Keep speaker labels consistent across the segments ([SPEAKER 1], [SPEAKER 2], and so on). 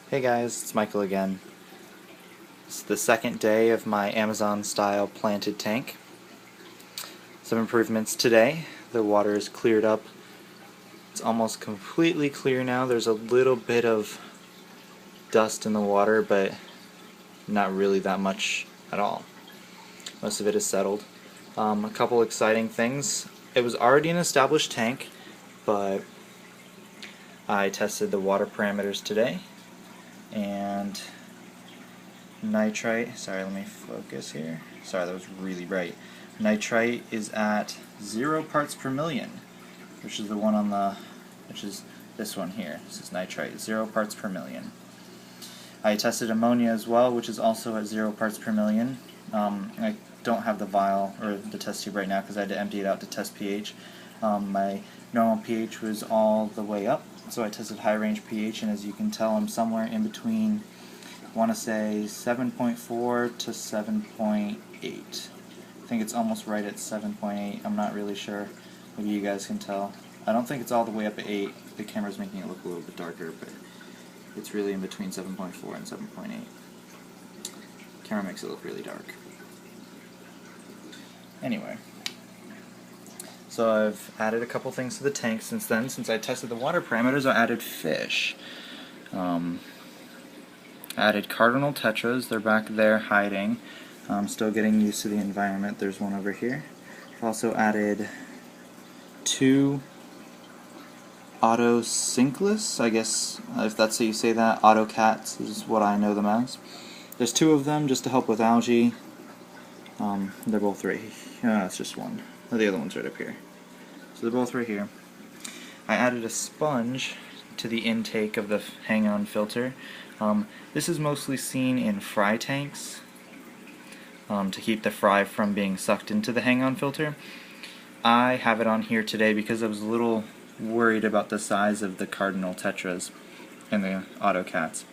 [SPEAKER 1] Hey guys, it's Michael again. It's the second day of my Amazon-style planted tank. Some improvements today. The water is cleared up. It's almost completely clear now. There's a little bit of dust in the water, but not really that much at all. Most of it is settled. A couple exciting things. It was already an established tank, but I tested the water parameters today, and nitrite, sorry, let me focus here. Sorry, that was really bright. Nitrite is at 0 parts per million, which is the one on the, which is this one here. This is nitrite, 0 parts per million. I tested ammonia as well, which is also at 0 parts per million. I don't have the vial or the test tube right now because I had to empty it out to test pH. My normal pH was all the way up, so I tested high range pH, and as you can tell, I'm somewhere in between, I want to say 7.4 to 7.8. I think it's almost right at 7.8. I'm not really sure. Maybe you guys can tell. I don't think it's all the way up at 8. The camera's making it look a little bit darker, but it's really in between 7.4 and 7.8. Camera makes it look really dark. Anyway, so I've added a couple things to the tank since then. Since I tested the water parameters, I added fish. I added cardinal tetras. They're back there hiding. I'm still getting used to the environment. There's one over here. I've also added 2 autocinclus, I guess, if that's how you say that. Autocats is what I know them as. There's 2 of them just to help with algae. They're both right here. It's just one. Oh, the other one's right up here. So they're both right here. I added a sponge to the intake of the hang-on filter. This is mostly seen in fry tanks to keep the fry from being sucked into the hang-on filter. I have it on here today because I was a little worried about the size of the cardinal tetras and the autocats.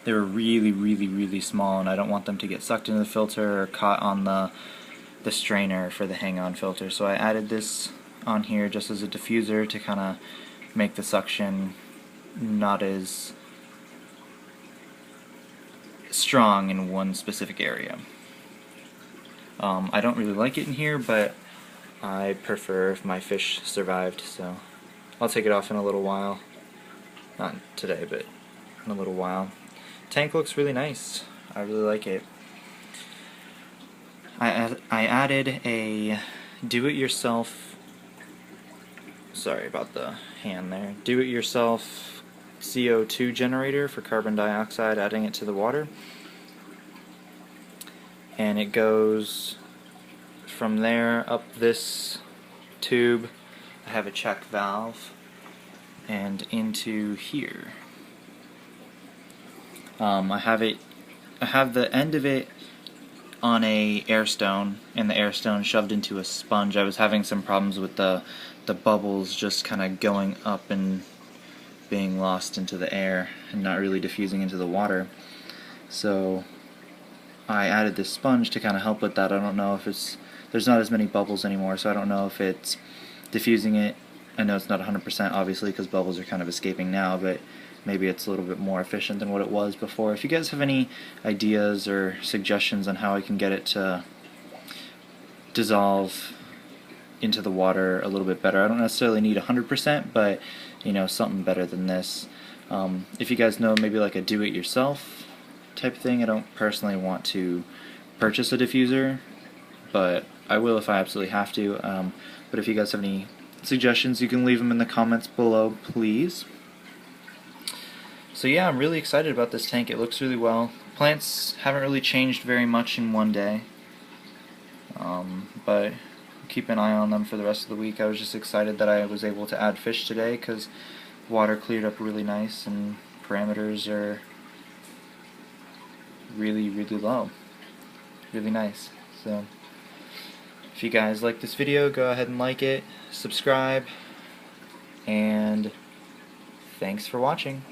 [SPEAKER 1] They were really small, and I don't want them to get sucked into the filter or caught on the strainer for the hang-on filter. So I added this on here just as a diffuser to kind of make the suction not as strong in one specific area. I don't really like it in here, but I prefer if my fish survived, so I'll take it off in a little while. Not today, but in a little while. Tank looks really nice. I really like it. I added a do-it-yourself, sorry about the hand there, do-it-yourself CO2 generator for carbon dioxide, adding it to the water. And it goes from there up this tube. I have a check valve, and into here. I have the end of it on a air stone, and the air stone shoved into a sponge. I was having some problems with the bubbles just kind of going up and being lost into the air and not really diffusing into the water. So I added this sponge to kind of help with that. I don't know if there's not as many bubbles anymore, so I don't know if it's diffusing it. I know it's not 100% obviously because bubbles are kind of escaping now, but maybe it's a little bit more efficient than what it was before. If you guys have any ideas or suggestions on how I can get it to dissolve into the water a little bit better, I don't necessarily need 100%, but you know, something better than this. If you guys know maybe like a do-it-yourself type thing, I don't personally want to purchase a diffuser, but I will if I absolutely have to. But if you guys have any suggestions, you can leave them in the comments below, please. So yeah, I'm really excited about this tank. It looks really well. Plants haven't really changed very much in one day, but keep an eye on them for the rest of the week. I was just excited that I was able to add fish today because water cleared up really nice and parameters are really low. Really nice. So if you guys like this video, go ahead and like it, subscribe, and thanks for watching.